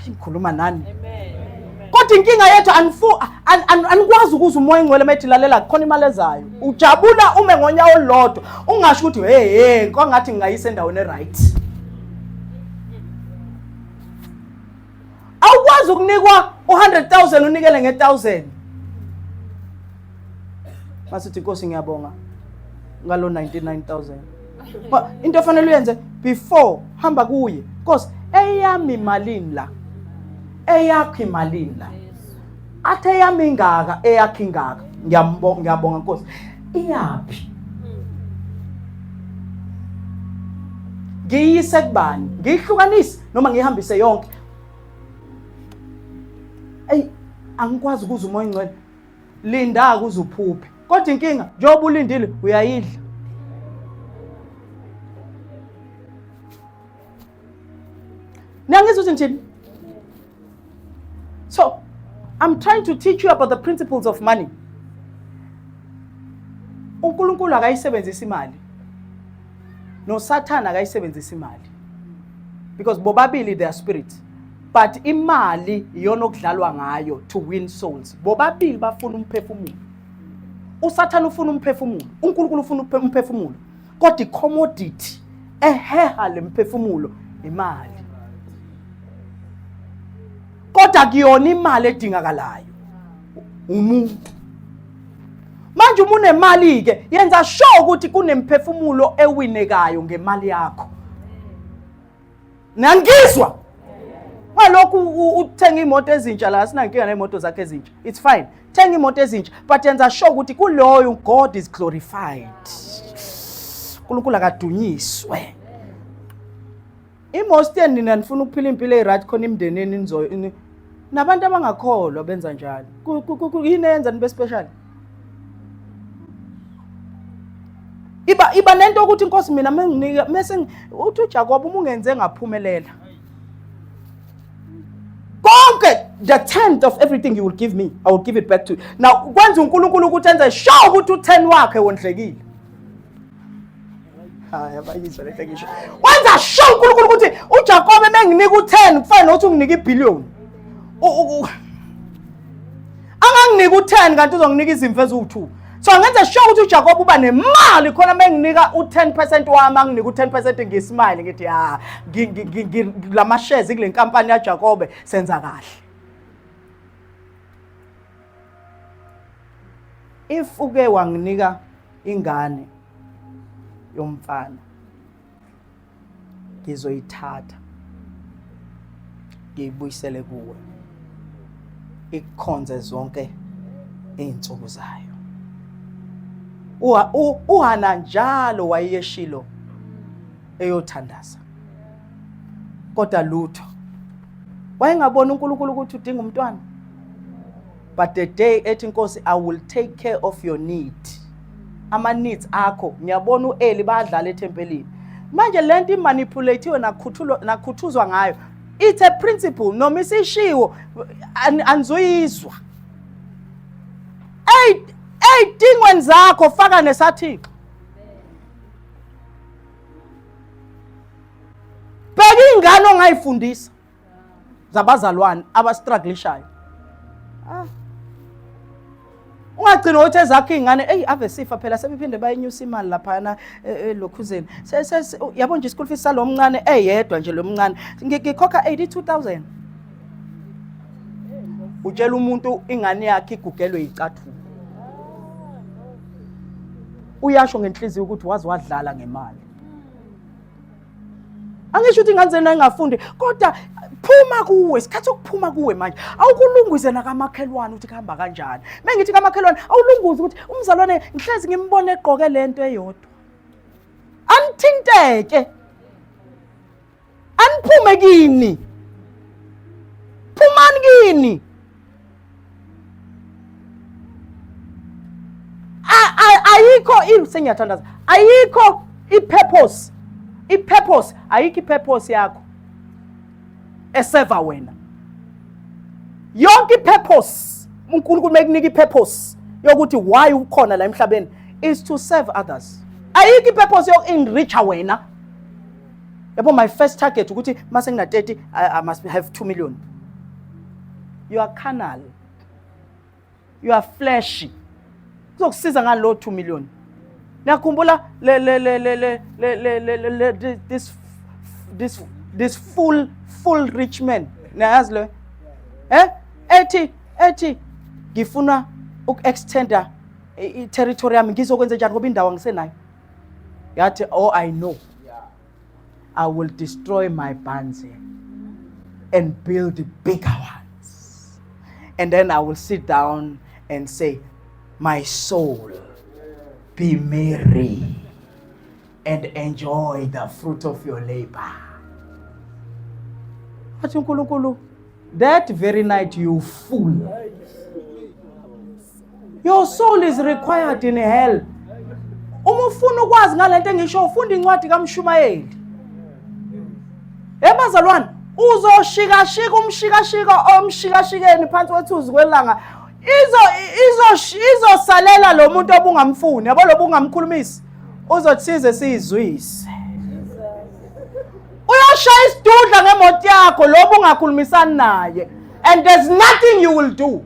Ngikhuluma nani? Kodwa inkinga yethu anikwazi ukuze umoya engcwele methi lalela khona imali ezayo. Ujabula ume ngonyawo olodwa ungasho ukuthi hey kongathi ngingayisa endaweni eright. Awukwazi ukunikwa 100,000 unikele nge1000. Masithi Nkosi ngiyabonga ngalo 99,000. Into efanele uyenze before hamba kuye. Nkosi eyami malini la? Eyakho imalini la. Athe yami ingaka eyakho ingaka. Ngiyabonga Nkosi. Iyapi? Ngiyise kubani? Ngihlukanise noma ngihambise yonke? Angikwazi ukuze umoya engcwele. Linda ukuze uphuphe. Kodwa inkinga njengoba ulindile uyayidla. Nangizwe ukuthi ngithini? So, I'm trying to teach you about the principles of money. uNkulunkulu akayisebenzisa imali. No Satan akayisebenzisa imali. Because bobabili they are spirit. But imali iyona okudlalwa ngayo to win souls. Bobabili bafuna umphefumulo. uSatan ufuna umphefumulo, uNkulunkulu ufuna umphefumulo. Kodwa i-commodity eheha le mphefumulo imali. Kodwa kuyona imali edingakalayo umuntu. Manje uma unemali ke yenza sure ukuthi kunemphefumulo ewinekayo ngemali yakho. Nangizwa ngalokhu uthenga imoto ezintsha la sinankinga nemoto zakhe ezintsha. It's fine. Thenga imoto ezintsha but yenza sure ukuthi kuloyo God is glorified. uNkulunkulu akadunyiswe. Imosteni nina nifuna ukuphila impilo eright khona imndeneni nizo nabantu abangakholwa benza njalo. Yini yenza nibe special? Iba nento ukuthi Nkosi mina menginika mase uthi uJakob uma ungenze ngaphumelela. Konke the 10th of everything you will give me, I will give it back to you. Now kwenza uNkulunkulu ukuthi enze sure ukuthi u10 wakhe wondlekile. Yabayizwa le ngisho. Wenza sure uNkulunkulu ukuthi uJakob menginika u10 kufanele nokuthi unginike ibillion. Anganginika u10 kanti uzonginika izimvu eziwu2. So ngenza sure ukuthi uJakob uba nemali khona menginika u10% wami anginika u10% ngismile ngithi lama shares kule nkampani yaJakob senza kahle. If uke wanginika ingane yomfana ngizoyithatha ngiyibuyisele kuwe ikhonze zonke izinsuku zayo. Uhana njalo wayeshilo eyothandaza kodwa lutho wayengabona uNkulunkulu ukuthi udinga umntwana. But the day ethi Nkosi I will take care of your need, ama needs akho. Ngiyabona uEli badlala ethempelini Manje lento imanipulatiwe nakhuthuzwa ngayo. It's a principle noma isishiwo anzoyizwa. Ey'dingweni zakho faka nesathixo. Bheka ingane ongayifundisa zabazalwane abastrugglishayo. Ungagcina uthi ezakho ingane ave sifa phela sebephinde bayinyusa imali lapha na lokhuzeni. Yabo nje school fees salomncane eyedwa nje lomncane. Ngikhokha 82,000. Utshela umuntu ingane yakhe igugelwe icathulo. Uyasho ngenhliziyo ukuthi wazi wadlala ngemali. Angisho ukuthi ingane zena ingafundi kodwa phuma kuwe isikhathi ukuphuma kuwe manje awukulunguze nakamakhelwane ukuthi kuhamba kanjani. Mengithi kamakhelwane awulunguze ukuthi umzalwane ngihlezi ngimbone egqoke lento eyodwa. Anithinteke. Aniphume kini. Phumani kini. Ayikho sengiyathandaza. Ayikho ipurpose. Ipurpose ayikho ipurpose yakho. Eseva wena. Yonke ipurpose uNkulunkulu mekunika ipurpose yokuthi why ukhona la emhlabeni is to serve others. Ayikho ipurpose yok enrich wena. Yabo my first target ukuthi mase ngina 30 I must have 2 million. You are carnal. You are fleshy. Kuzokusiza ngani lo 2 million? Nakhumbula this full rich man. Nayazi lo. Ethi ngifuna ukextenda i-territory yami ngizokwenza njani ngoba indawo ngisenayo. Yathi I know. I will destroy my barns here and build bigger ones. And then I will sit down and say, my soul, be merry and enjoy the fruit of your labor. That very night you fool. Your soul is required in hell. Uma ufuna ukwazi ngalento engisho ufunda incwadi kaMshumayeli. Ebazalwane uzoshikashika omshikashikeni phansi kwethuzi kwelanga. Izosalela lo muntu obungamfuni yabo lo bungamkhulumisi uzothize sizwise. Uyoshaya isidudla ngemoto yakho lo bungakhulumisani naye and there's nothing you will do.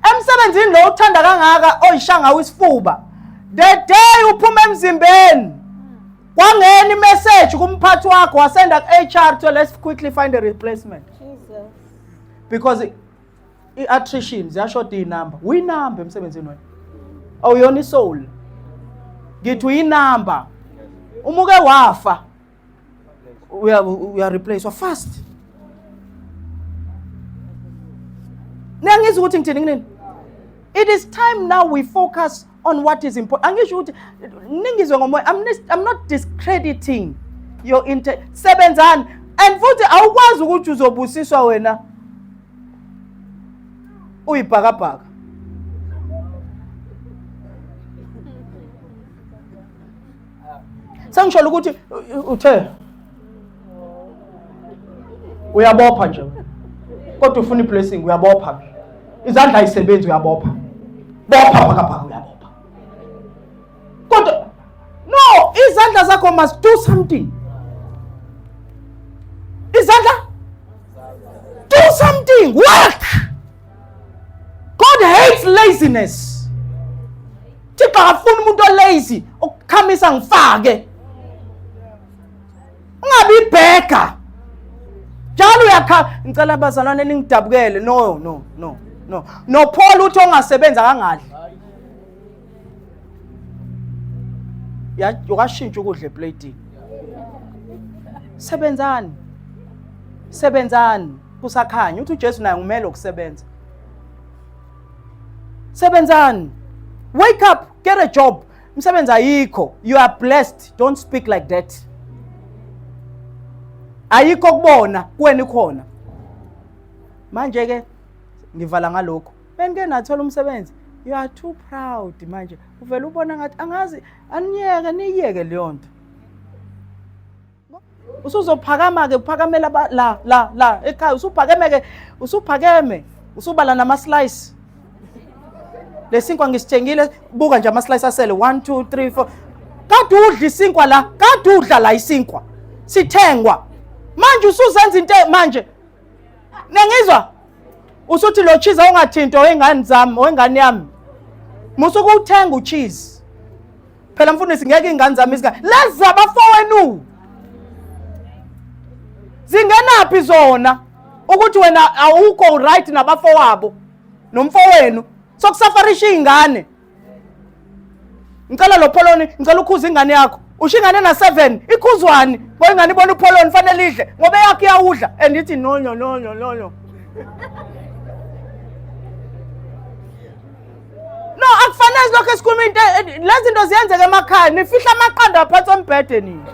Emsebenzini lo uthanda kangaka oyishanga wisifuba the day uphuma emzimbeni kwangena imessage kumphathi wakho wasenda ku-HR to let's quickly find a replacement. Jesus. Because i-attrition ziyashoda inamba. Uyinamba emsebenzini wena. Awuyona isoul. Ngithi uyinamba. Umuke wafa. We are replaced fast. Nangizwe ukuthi ngithini nginini? It is time now we focus on what is important. Angisho ukuthi ningizwe ngomoya I'm not discrediting your sebenzani and futhi awukwazi ukuthi uzobusiswa wena uyibhakabhaka. Sangisholo ukuthi uthe uyabopha nje. Kodwa ufuna iblessing uyabopha. Izandla ayisebenzi uyabopha. Bopha bhakabhaka uyabopha. Kodwa no, izandla zakho must do something. Izandla do something, work. God hates laziness. Thixo akafuni umuntu olazy ukukhamisa ngifake. Ungabi bheka. Njalo ngicela abazalwane ningidabukele. No Paul uthi ongasebenza kangadli. Ukashintsha ukudla eplating. Sebenzani kusakhanya uthi uJesu naye ngumele ukusebenza. Sebenzani. Wake up, get a job. Umsebenzi ayikho. You are blessed. Don't speak like that. Ayikho kubona kuwena ikhona. Manje ke ngivala ngalokho. Bengike nathola umsebenzi You are too proud manje. Uvela ubona ngathi angazi aniyeke niyeke leyo nto. Usuzophakama ke uphakamela la ekhaya usuphakeme usubala nama slice. Lesinkwa ngisithengile buka nje ama slice asele 1 2 3 4. Kade udla isinkwa la, kade udla la isinkwa. Sithengwa. Manje usuzenza into manje. Nengizwa? Usuthi lo cheese awungathinto wengane zami, wengane yami. Musuku uthenga ucheese. Phela mfundisi ngeke ingane zami isika. Leza abafowenu. Zingenaphi zona ukuthi wena awukho right nabafowabo nomfowenu sokusafarisha ingane. Ngicela lo Pholoni, ngicela ukhuza ingane yakho. Usho ingane na 7 ikhuzwani ngoba ingane ibona uPholoni fanele idle ngoba yakhe iyawudla and ithi no. No, akufanele lokho esikhuluma into lezi zinto ziyenzeka emakhaya nifihla amaqanda phansi ombhede nini.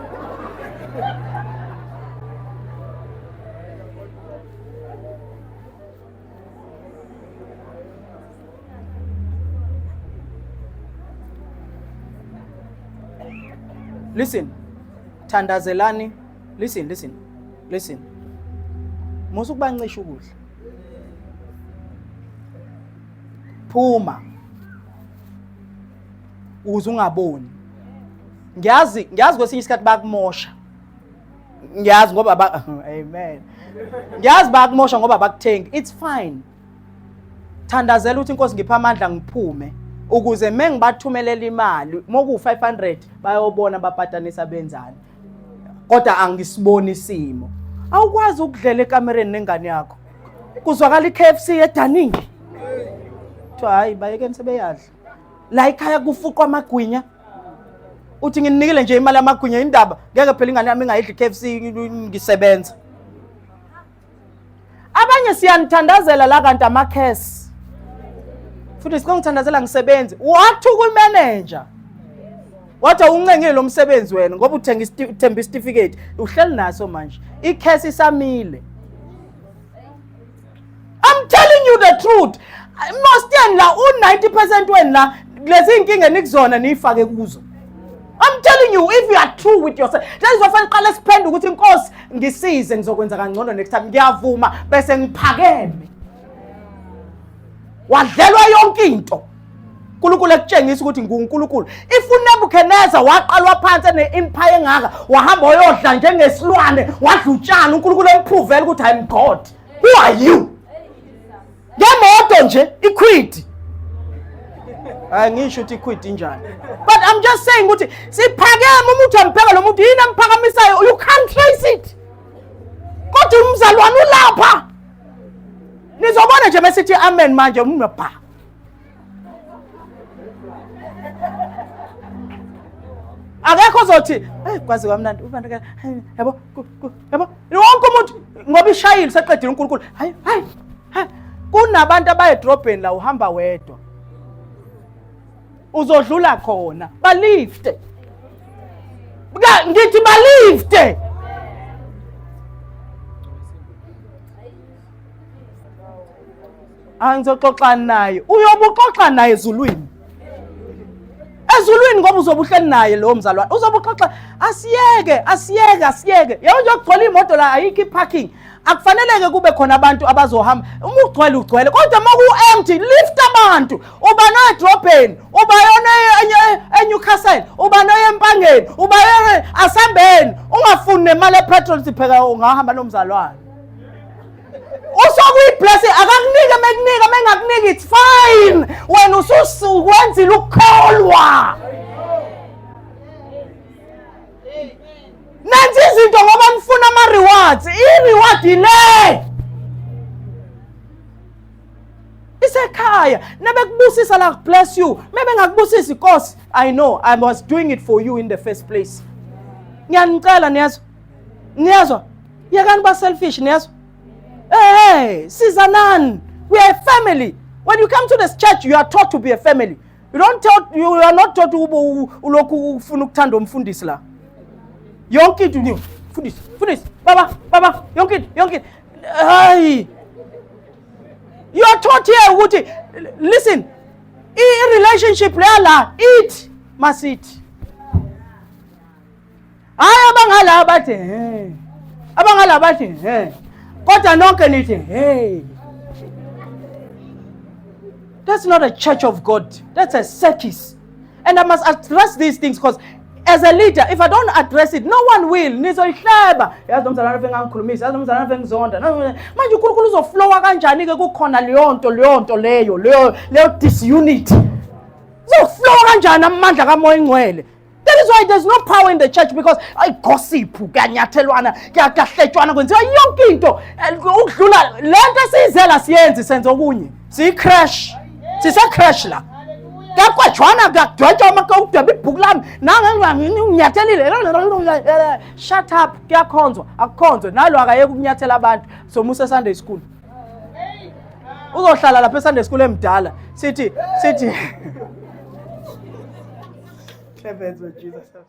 Listen, thandazelani. Listen. Musu kubancisha ukudla. Phuma. Uze ungaboni. Ngiyazi kwesinye isikhathi bakumosha. Ngiyazi ngoba amen. Ngiyazi bakumosha ngoba bakuthenga. It's fine. Thandazela ukuthi inkosi ngipha amandla ngiphume. Ukuze mengibathumelela imali moku 500 bayobona bapatanisa benzani kodwa angisiboni isimo awukwazi ukudlela ekamereni nengane yakho kuzwakala iKFC edaningi hayi bayekeni sebeyadla la ekhaya kufuqwa amagwinya uthi nginikile nje imali amagwinya indaba ngeke phela ingane yami ingayidli iKFC ngisebenza abanye siyanithandazela la kanti amakhesi futhi sikongithandazela ngisebenze wathuka umanager wathi uncenkile lo msebenzi wena ngoba uthenga ithemba certificate uhleli naso manje ikhesi isamile. I'm telling you the truth. Most la 90% wena lezi inkinga nikuzona nifake kuzo. I'm telling you if you are true with yourself. Lezofana qala siphende ukuthi inkosi ngisize ngizokwenza kangcono next time ngiyavuma bese ngiphakeme. Wadlelwa yonke into. uNkulunkulu ekutshengisa ukuthi nguNkulunkulu. If uNebuchadnezzar waqalwa phansi neempire engaka wahamba oyodla njengesilwane wadla utshani uNkulunkulu empruvela ukuthi I'm God. Who are you? Ngemoto nje iquit. Ngisho ukuthi iquit njani. But I'm just saying ukuthi siphakeme umuntu ampheka lo muntu yini amphakamisayo you can't trace it. Kodwa umzalwane ulapha. Nizobona nje mesithi amen manje umnapha. Akekho zothi kwazi kwamnandi ubantu yabo wonke umuntu ngoba ishayile seqedile uNkulunkulu hayi kunabantu abayedrobheni la uhamba wedwa uzodlula khona balifte ngithi balifte angizoxoxa naye uyobuxoxa naye ezulwini ngoba uzobuhleli naye lo mzalwane uzobuxoxa asiyeke yonke ukugcwala imoto la ayikho parking akufaneleke kube khona abantu abazohamba uma ugcwele kodwa maku empty lift abantu uba no edrobheni uba yona eNewcastle uba no eMpangeni uba yona asambeni ungafuni nemali epetrol sipheka ungahamba nomzalwane usokuyibless akakunike mengakuniki it's fine wena usukwenzile ukukholwa nansi izinto ngoba mfuna ama rewards i-reward ile isekhaya nebekubusisa la bless you maybe ngakubusisa inkosi I know I was doing it for you in the first place ngiyanicela niyazwa yakani ba selfish niyazwa hey sizanani we are a family when you come to this church you are taught to be a family you are not taught ulokhu ufuna ukuthanda umfundisi la yonke into ni fundisi baba yonke hey you are taught here ukuthi listen I-relationship leya la ithi masithi. Hayi abangala bathi abangala bathi kodwa nonke nithi hey. That's not a church of God. That's a circus. And I must address these things because as a leader, if I don't address it, no one will. Nizoyihleba. Yazi nomzalwane mfenge ngikhulumisa, yazi nomzalwane mfenge ngizonda. Manje uNkulunkulu uzoflowa kanjani ke kukhona leyo nto leyo disunity. Uzoflowa kanjani amandla kaMoya Ingcwele? That is why there's no power in the church because I gossip, kuyanyathelwana, kuyahletshwana kwenziwa yonke into. Ukudlula lento sizela siyenze senze okunye. Sicrash. Sisacrash la. Kakwajwana kudwetshwa amakawudweba ibhuku lami nangenginyathelile. Shut up, kuyakhonzwa, akukhonzwe. Nalo akayeke ukunyathela abantu. So musa Sunday school. Uzohlala lapha eSunday school emdala. Sithi Clever Jesus.